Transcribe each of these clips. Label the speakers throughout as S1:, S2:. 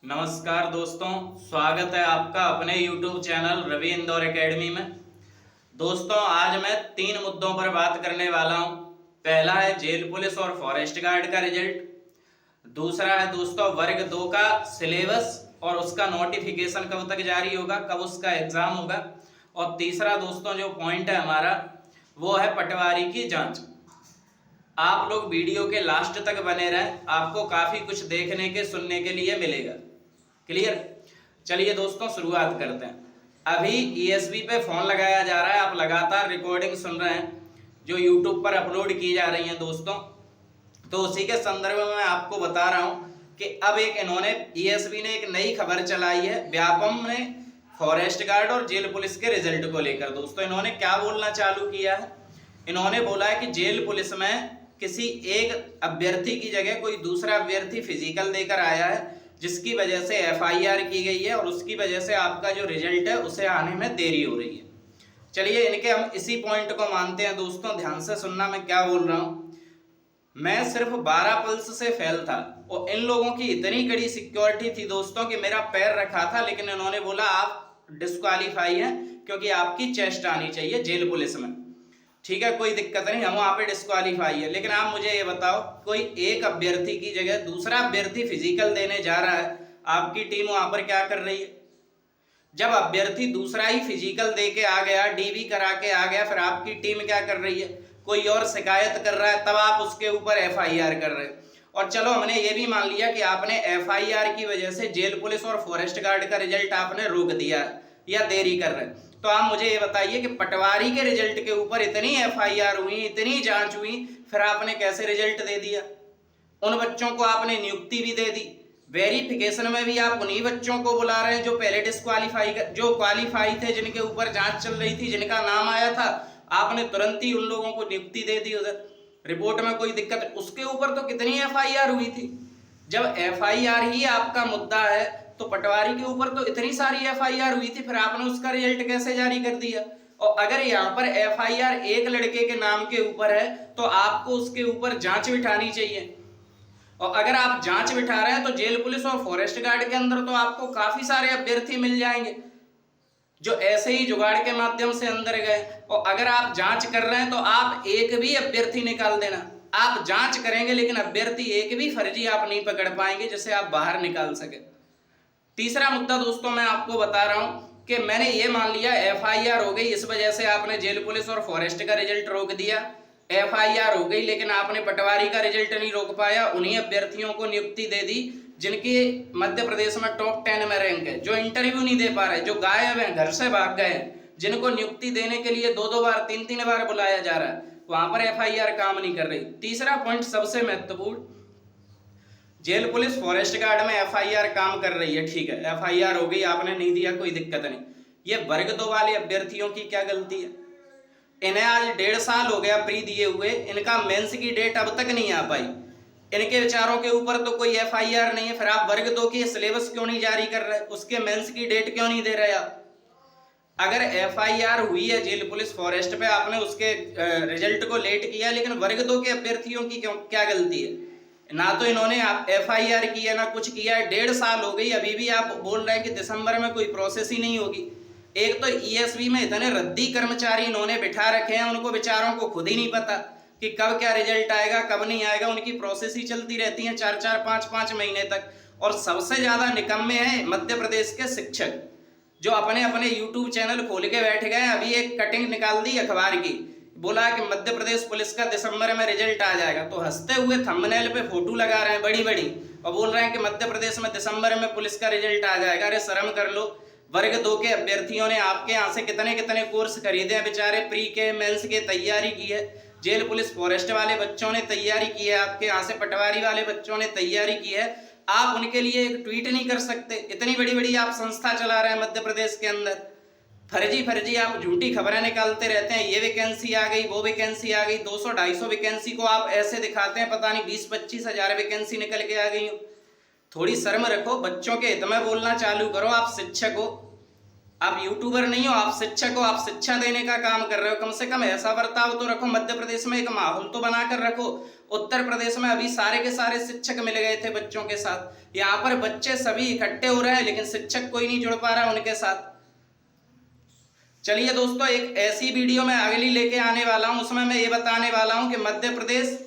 S1: नमस्कार दोस्तों, स्वागत है आपका अपने YouTube channel Ravi Indore academy में। दोस्तों, आज मैं 3 मुद्दों पर बात करने वाला हूं। पहला है जेल पुलिस और फॉरेस्ट गार्ड का रिजल्ट। दूसरा है दोस्तों वर्ग 2 का सिलेबस और उसका नोटिफिकेशन कब तक जारी होगा, कब उसका एग्जाम होगा। और तीसरा दोस्तों जो पॉइंट है हमारा वो है पटवारी की जांच। आप लोग वीडियो के लास्ट तक बने रहें, आपको काफी कुछ देखने के सुनने के लिए मिलेगा। क्लियर? चलिए दोस्तों शुरुआत करते हैं। अभी ईएसपी पे फोन लगाया जा रहा है, आप लगातार रिकॉर्डिंग सुन रहे हैं जो यूट्यूब पर अपलोड की जा रही हैं दोस्तों। तो उसी के संदर्भ में मैं आपको बता रहा हूं कि अब इन्होंने ईएसपी ने एक नई खबर चलाई है व्यापम ने फॉरेस्ट गार्ड और जेल पुलिस के रिजल्ट को लेकर। दोस्तों इन्होंने क्या बोलना चालू किया है, इन्होंने बोला है कि जेल पुलिस में किसी एक अभ्यर्थी की जगह कोई दूसरा अभ्यर्थी फिजिकल देकर आया है, जिसकी वजह से एफआईआर की गई है और उसकी वजह से आपका जो रिजल्ट है उसे आने में देरी हो रही है। चलिए इनके हम इसी पॉइंट को मानते हैं। दोस्तों ध्यान से सुनना मैं क्या बोल रहा हूं। मैं सिर्फ 12 पल्स से फेल था और इन लोगों की इतनी कड़ी सिक्योरिटी थी दोस्तों कि मेरा पैर रखा था, लेकिन इन्होंने बोला आप डिस्क्वालीफाई हैं क्योंकि आपकी चेस्ट आनी चाहिए जेल पुलिस में। ठीक है, कोई दिक्कत नहीं, हम वहां पे डिस्क्वालीफाई है। लेकिन आप मुझे ये बताओ, कोई एक अभ्यर्थी की जगह दूसरा अभ्यर्थी फिजिकल देने जा रहा है, आपकी टीम वहां पर क्या कर रही है? जब अभ्यर्थी दूसरा ही फिजिकल दे के आ गया, डीवी करा के आ गया, फिर आपकी टीम क्या कर रही है? कोई और शिकायत कर रहा है, तब आप उसके ऊपर एफआईआर कर रहे हैं। और चलो हमने ये भी मान लिया कि आपने एफआईआर की वजह से जेल पुलिस और फॉरेस्ट गार्ड का रिजल्ट आपने रोक दिया या देरी कर रहे हैं। तो आप मुझे ये बताइए कि पटवारी के रिजल्ट के ऊपर इतनी एफआईआर हुई, इतनी जांच हुई, फिर आपने कैसे रिजल्ट दे दिया? उन बच्चों को आपने नियुक्ति भी दे दी, वेरिफिकेशन में भी आप उन्हीं बच्चों को बुला रहे हैं जो पहले डिस्क्वालीफाई जो क्वालिफाई थे, जिनके ऊपर जांच चल रही थी, जिनका नाम आया था, आपने तुरंत ही उन लोगों को नियुक्ति दे दी। उधर रिपोर्ट में कोई दिक्कत, उसके ऊपर तो कितनी एफआईआर हुई थी। जब एफआईआर ही आपका मुद्दा है तो पटवारी के ऊपर तो इतनी सारी एफआईआर हुई थी, फिर आपने उसका रिजल्ट कैसे जारी कर दिया? और अगर यहाँ पर एफआईआर एक लड़के के नाम के ऊपर है तो आपको उसके ऊपर जांच बिठानी चाहिए। और अगर आप जांच बिठा रहे हैं तो जेल पुलिस और फॉरेस्ट गार्ड के अंदर तो आपको काफी सारे अभ्यर्थी मिल जाएंगे जो ऐसे ही जुगाड़ के माध्यम से अंदर गए। और अगर आप जांच कर रहे हैं तो आप एक भी अभ्यर्थी निकाल देना। आप जांच करेंगे लेकिन अभ्यर्थी एक भी फर्जी आप नहीं पकड़ पाएंगे जिसे आप बाहर निकाल सके। तीसरा मुद्दा दोस्तों मैं आपको बता रहा हूं कि मैंने ये मान लिया एफआईआर हो गई, इस वजह से आपने जेल पुलिस और फॉरेस्ट का रिजल्ट रोक दिया। एफआईआर हो गई लेकिन आपने पटवारी का रिजल्ट नहीं रोक पाया, उन्हीं अभ्यर्थियों को नियुक्ति दे दी जिनकी मध्य प्रदेश में टॉप 10 में रैंक है, जो इंटरव्यू नहीं दे पा रहे, जो गायब हैं, घर से भाग गए हैं, जिनको नियुक्ति देने के लिए 2-2 बार 3-3 बार बुलाया जा रहा है, वहां पर एफआईआर काम नहीं कर रही। तीसरा पॉइंट सबसे महत्वपूर्ण, जेल पुलिस फॉरेस्ट गार्ड में एफआईआर काम कर रही है, ठीक है, एफआईआर हो गई, आपने नहीं दिया, कोई दिक्कत नहीं। ये वर्ग 2 वाले अभ्यर्थियों की क्या गलती है? इन्हें आज 1.5 साल हो गया प्री दिए हुए, इनका मेंस की डेट अब तक नहीं आ पाई, इनके विचारों के ऊपर तो कोई एफआईआर नहीं है, फिर आप वर्ग 2 की सिलेबस क्यों नहीं जारी कर रहे? उसके मेंस की डेट क्यों नहीं दे रहे आप? अगर एफआईआर हुई है जेल पुलिस फॉरेस्ट पे, आपने उसके रिजल्ट को लेट किया, लेकिन वर्ग 2 के अभ्यर्थियों की क्या गलती है? ना तो इन्होंने आप एफआईआर की है ना कुछ किया है, 1.5 साल हो गई, अभी भी आप बोल रहे हैं कि दिसंबर में कोई प्रोसेस ही नहीं होगी। एक तो ईएसपी में इतने रद्दी कर्मचारी इन्होंने बिठा रखे हैं, उनको बेचारों को खुद ही नहीं पता कि कब क्या रिजल्ट आएगा कब नहीं आएगा, उनकी प्रोसेस ही चलती रहती है 4-4 5-5 महीने तक। और सबसे ज्यादा निकम्मे हैं मध्य प्रदेश के शिक्षक, जो अपने अपने यूट्यूब चैनल खोल के बैठ गए। अभी एक कटिंग निकाल दी अखबार की, बोला कि मध्य प्रदेश पुलिस का दिसंबर में रिजल्ट आ जाएगा, तो हंसते हुए थंबनेल पे फोटो लगा रहे हैं बड़ी बड़ी और बोल रहे हैं कि मध्य प्रदेश में दिसंबर में पुलिस का रिजल्ट आ जाएगा। अरे शर्म कर लो। वर्ग 2 के अभ्यर्थियों ने आपके यहाँ से कितने कितने कोर्स खरीदे हैं, बेचारे प्री के मेंस के तैयारी की है, जेल पुलिस फॉरेस्ट वाले बच्चों ने तैयारी की है, आपके यहाँ से पटवारी वाले बच्चों ने तैयारी की है। आप उनके लिए एक ट्वीट नहीं कर सकते? इतनी बड़ी बड़ी आप संस्था चला रहे हैं मध्य प्रदेश के अंदर, फर्जी फर्जी आप झूठी खबरें निकालते रहते हैं। ये वैकेंसी आ गई, वो वैकेंसी आ गई, 200-250 वैकेंसी को आप ऐसे दिखाते हैं पता नहीं 20-25 हजार वैकेंसी निकल के आ गई हो। थोड़ी शर्म रखो, बच्चों के हित में बोलना चालू करो। आप शिक्षक हो, आप यूट्यूबर नहीं हो, आप शिक्षक हो, आप शिक्षा देने का काम कर रहे हो, कम से कम ऐसा बर्ताव तो रखो। मध्य प्रदेश में एक माहौल तो बनाकर रखो। उत्तर प्रदेश में अभी सारे के सारे शिक्षक मिल गए थे बच्चों के साथ। यहाँ पर बच्चे सभी इकट्ठे हो रहे हैं लेकिन शिक्षक कोई नहीं जुड़ पा रहा है उनके साथ। चलिए दोस्तों, एक ऐसी वीडियो मैं अगली लेके आने वाला हूं, उसमें मैं ये बताने वाला हूं कि मध्य प्रदेश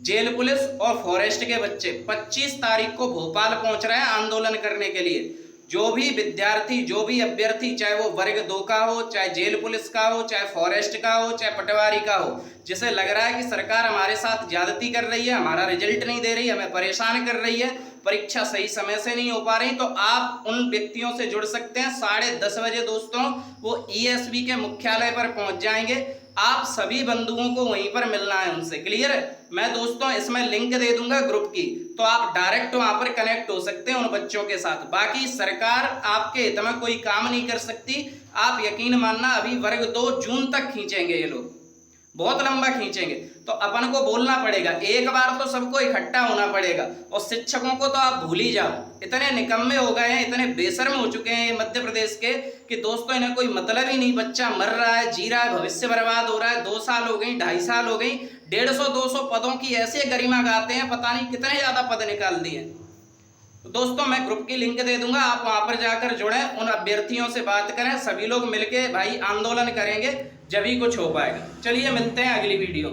S1: जेल पुलिस और फॉरेस्ट के बच्चे 25 तारीख को भोपाल पहुंच रहे हैं आंदोलन करने के लिए। जो भी विद्यार्थी, जो भी अभ्यर्थी, चाहे वो वर्ग 2 का हो, चाहे जेल पुलिस का हो, चाहे फॉरेस्ट का हो, चाहे पटवारी का हो, जिसे लग रहा है कि सरकार हमारे साथ ज्यादती कर रही है, हमारा रिजल्ट नहीं दे रही, हमें परेशान कर रही है, परीक्षा सही समय से नहीं हो पा रही, तो आप उन व्यक्तियों से जुड़ सकते हैं। 10:30 बजे दोस्तों वो ईएसबी के मुख्यालय पर पहुंच जाएंगे। आप सभी बंधुओं को वहीं पर मिलना है उनसे। क्लियर है? मैं दोस्तों इसमें लिंक दे दूंगा ग्रुप की, तो आप डायरेक्ट वहां पर कनेक्ट हो सकते हैं उन बच्चों के साथ। बाकी सरकार आपके हित में कोई काम नहीं कर सकती, आप यकीन मानना। अभी वर्ग 2 जून तक खींचेंगे ये लोग, बहुत लंबा खींचेंगे, तो अपन को बोलना पड़ेगा, एक बार तो सबको इकट्ठा होना पड़ेगा। और शिक्षकों को तो आप भूल ही जाओ, इतने निकम्मे हो गए हैं, इतने बेशर्म हो चुके हैं ये मध्य प्रदेश के कि दोस्तों इन्हें कोई मतलब ही नहीं। बच्चा मर रहा है, जी रहा है, भविष्य बर्बाद हो रहा है। 2 साल हो गई, 2.5 साल हो गई, 150-200 पदों की ऐसे गरिमा गाते हैं, पता नहीं कितने ज्यादा पद निकाल दिए। तो दोस्तों मैं ग्रुप की लिंक दे दूंगा, आप वहां पर जाकर जुड़े, उन अभ्यर्थियों से बात करें, सभी लोग मिलके भाई आंदोलन करेंगे, जब ही कुछ हो पाएगा। चलिए मिलते हैं अगली वीडियो।